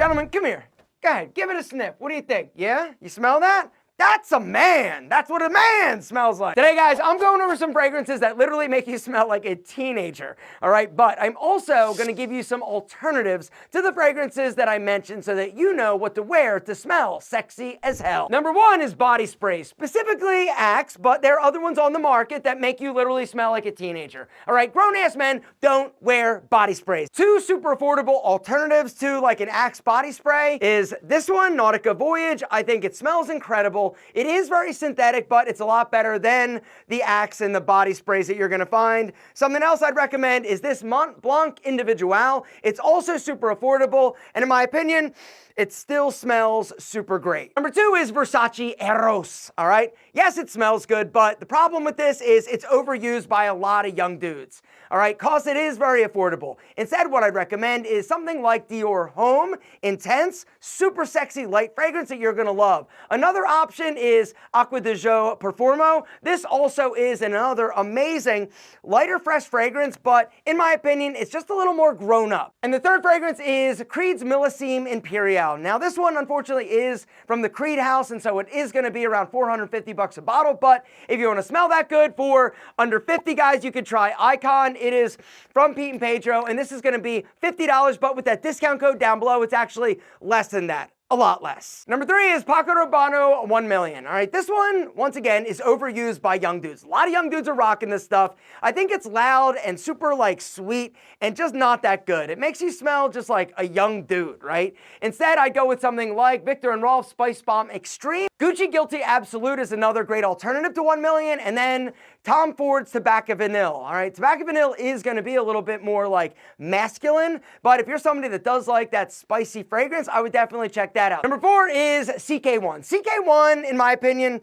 Gentlemen, come here. Go ahead, give it a sniff. What do you think? Yeah? You smell that? That's a man. That's what a man smells like. Today, guys, I'm going over some fragrances that literally make you smell like a teenager, all right? But I'm also gonna give you some alternatives to the fragrances that I mentioned so that you know what to wear to smell sexy as hell. Number one is body spray, specifically Axe, but there are other ones on the market that make you literally smell like a teenager, all right? Grown-ass men don't wear body sprays. Two super affordable alternatives to like an Axe body spray is this one, Nautica Voyage. I think it smells incredible. It is very synthetic, but it's a lot better than the Axe and the body sprays that you're gonna find. Something else I'd recommend is this Mont Blanc Individual. It's also super affordable, and in my opinion, it still smells super great. Number two is Versace Eros, all right? Yes, it smells good, but the problem with this is it's overused by a lot of young dudes, all right? Cause it is very affordable. Instead, what I'd recommend is something like Dior Homme Intense, super sexy light fragrance that you're gonna love. Another option is Acqua di Gio Profumo. This also is another amazing lighter, fresh fragrance, but in my opinion, it's just a little more grown up. And the third fragrance is Creed's Millésime Imperial. Now this one unfortunately is from the Creed house, and so it is gonna be around 450 bucks a bottle, but if you wanna smell that good for under 50, guys, you could try Icon. It is from Pete and Pedro, and this is gonna be $50, but with that discount code down below, it's actually less than that. A lot less. Number three is Paco Rabanne 1 million. All right, this one, once again, is overused by young dudes. A lot of young dudes are rocking this stuff. I think it's loud and super like sweet and just not that good. It makes you smell just like a young dude, right? Instead, I'd go with something like Viktor and Rolf Spice Bomb Extreme. Gucci Guilty Absolute is another great alternative to 1 million, and then Tom Ford's Tobacco Vanille. All right, Tobacco Vanille is gonna be a little bit more like masculine, but if you're somebody that does like that spicy fragrance, I would definitely check that out. Number four is CK1. CK1, in my opinion,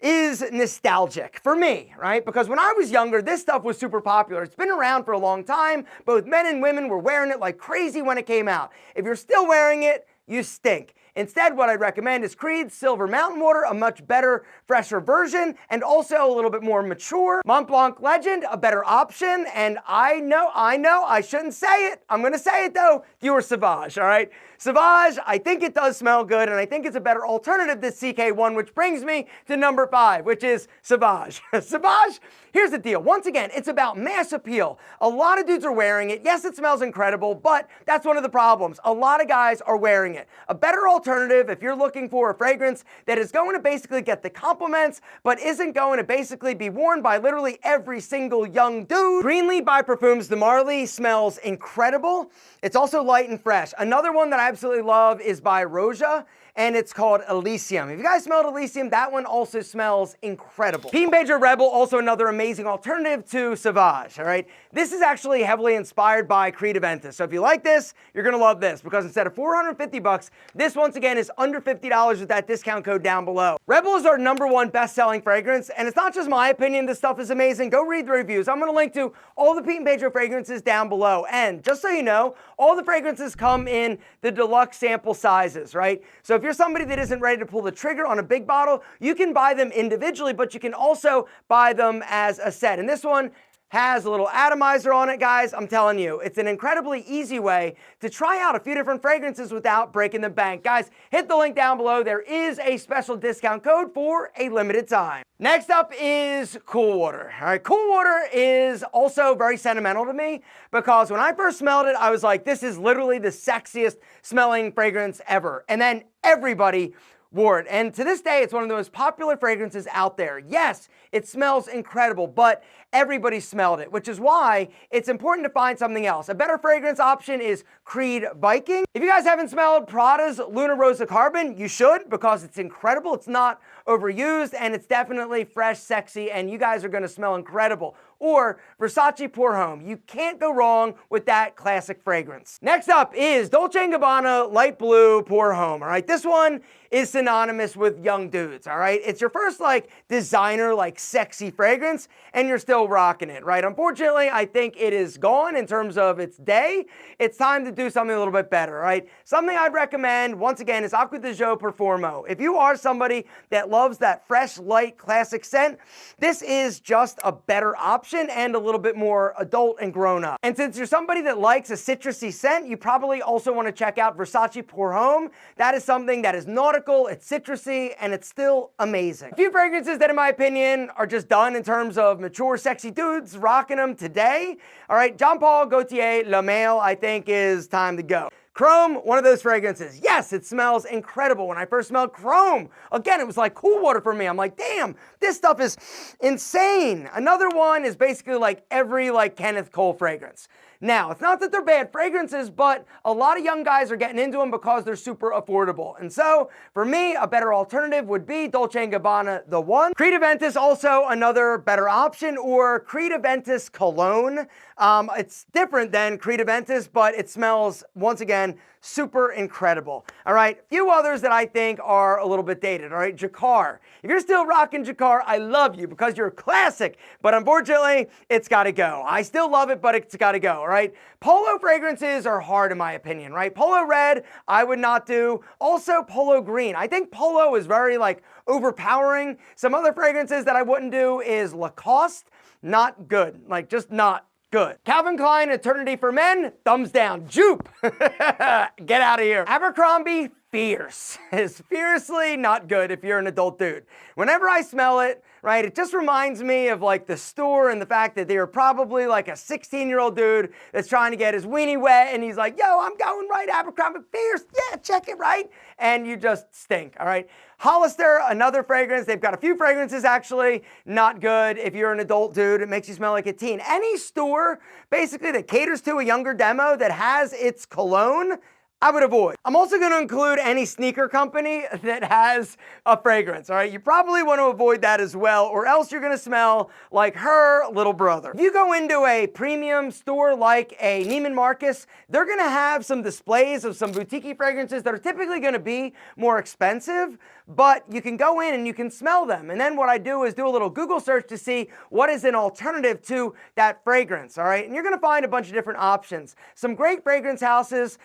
is nostalgic for me, right? Because when I was younger, this stuff was super popular. It's been around for a long time. Both men and women were wearing it like crazy when it came out. If you're still wearing it, you stink. Instead, what I'd recommend is Creed's Silver Mountain Water, a much better, fresher version, and also a little bit more mature. Mont Blanc Legend, a better option, and I know, I shouldn't say it. I'm gonna say it though, Dior Sauvage, all right? Sauvage, I think it does smell good, and I think it's a better alternative to CK1, which brings me to number five, which is Sauvage. Sauvage, here's the deal. Once again, it's about mass appeal. A lot of dudes are wearing it. Yes, it smells incredible, but that's one of the problems. A lot of guys are wearing it. A better alternative, if you're looking for a fragrance that is going to basically get the compliments, but isn't going to basically be worn by literally every single young dude. Greenly by Parfums de Marly smells incredible. It's also light and fresh. Another one that I absolutely love is by Roja, and it's called Elysium. If you guys smelled Elysium, that one also smells incredible. Pete and Pedro Rebel, also another amazing alternative to Sauvage, all right? This is actually heavily inspired by Creed Aventus. So if you like this, you're gonna love this, because instead of 450 bucks, this once again is under $50 with that discount code down below. Rebel is our #1 best-selling fragrance, and it's not just my opinion, this stuff is amazing. Go read the reviews. I'm gonna link to all the Pete and Pedro fragrances down below. And just so you know, all the fragrances come in the deluxe sample sizes, right? So if you're somebody that isn't ready to pull the trigger on a big bottle, you can buy them individually, but you can also buy them as a set. And this one has a little atomizer on it, guys. I'm telling you, it's an incredibly easy way to try out a few different fragrances without breaking the bank. Guys, hit the link down below. There is a special discount code for a limited time. Next up is Cool Water. All right, Cool Water is also very sentimental to me because when I first smelled it, I was like, this is literally the sexiest smelling fragrance ever. And then everybody wore it. And to this day, it's one of the most popular fragrances out there. Yes, it smells incredible, but everybody smelled it, which is why it's important to find something else. A better fragrance option is Creed Viking. If you guys haven't smelled Prada's Luna Rosa Carbon, you should, because it's incredible. It's not overused, and it's definitely fresh, sexy, and you guys are gonna smell incredible. Or Versace Pour Homme. You can't go wrong with that classic fragrance. Next up is Dolce & Gabbana Light Blue Pour Homme, all right? This one is synonymous with young dudes, all right? It's your first like designer, like sexy fragrance, and you're still rocking it, right? Unfortunately, I think it is gone in terms of its day. It's time to do something a little bit better, right? Something I'd recommend, once again, is Acqua di Gio Profumo. If you are somebody that loves that fresh, light, classic scent, this is just a better option and a little bit more adult and grown up. And since you're somebody that likes a citrusy scent, you probably also want to check out Versace Pour Homme. That is something that is nautical, it's citrusy, and it's still amazing. A few fragrances that in my opinion are just done in terms of mature, sexy dudes rocking them today. All right, Jean Paul Gaultier Le Male, I think is time to go. Chrome, one of those fragrances. Yes, it smells incredible. When I first smelled Chrome, again, it was like cool water for me. I'm like, damn, this stuff is insane. Another one is basically like every Kenneth Cole fragrance. Now, it's not that they're bad fragrances, but a lot of young guys are getting into them because they're super affordable. And so, for me, a better alternative would be Dolce & Gabbana The One. Creed Aventus, also another better option, or Creed Aventus Cologne. It's different than Creed Aventus, but it smells, once again, super incredible. All right, a few others that I think are a little bit dated. All right, Jacquard. If you're still rocking Jacquard, I love you because you're a classic, but unfortunately, it's got to go. I still love it, but it's got to go. All right, Polo fragrances are hard in my opinion. Right, Polo Red, I would not do. Also, Polo Green. I think Polo is very overpowering. Some other fragrances that I wouldn't do is Lacoste. Not good. Just not good. Calvin Klein Eternity for Men, thumbs down. Jupe, get out of here. Abercrombie Fierce is fiercely not good if you're an adult dude. Whenever I smell it, right, it just reminds me of the store and the fact that they were probably a 16-year-old dude that's trying to get his weenie wet and he's like, yo, I'm going right, Abercrombie Fierce, yeah, check it, right? And you just stink, all right? Hollister, another fragrance. They've got a few fragrances actually, not good if you're an adult dude. It makes you smell like a teen. Any store basically that caters to a younger demo that has its cologne, I would avoid. I'm also going to include any sneaker company that has a fragrance, all right? You probably want to avoid that as well, or else you're going to smell like her little brother. If you go into a premium store like a Neiman Marcus, they're going to have some displays of some boutique fragrances that are typically going to be more expensive, but you can go in and you can smell them. And then what I do is do a little Google search to see what is an alternative to that fragrance, all right? And you're going to find a bunch of different options. Some great fragrance houses,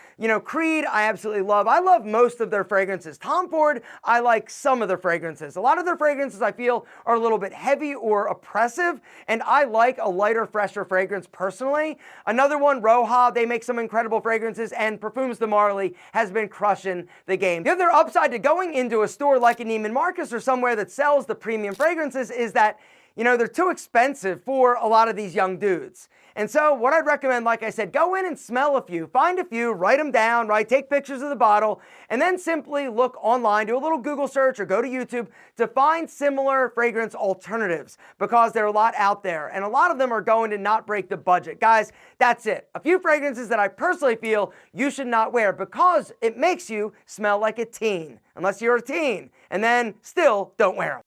Creed, I absolutely love. I love most of their fragrances. Tom Ford, I like some of their fragrances. A lot of their fragrances I feel are a little bit heavy or oppressive, and I like a lighter, fresher fragrance personally. Another one, Roja, they make some incredible fragrances, and Parfums de Marly has been crushing the game. The other upside to going into a store like a Neiman Marcus or somewhere that sells the premium fragrances is that they're too expensive for a lot of these young dudes. And so what I'd recommend, like I said, go in and smell a few, find a few, write them down, right? Take pictures of the bottle, and then simply look online, do a little Google search or go to YouTube to find similar fragrance alternatives because there are a lot out there, and a lot of them are going to not break the budget. Guys, that's it. A few fragrances that I personally feel you should not wear because it makes you smell like a teen, unless you're a teen, and then still don't wear them.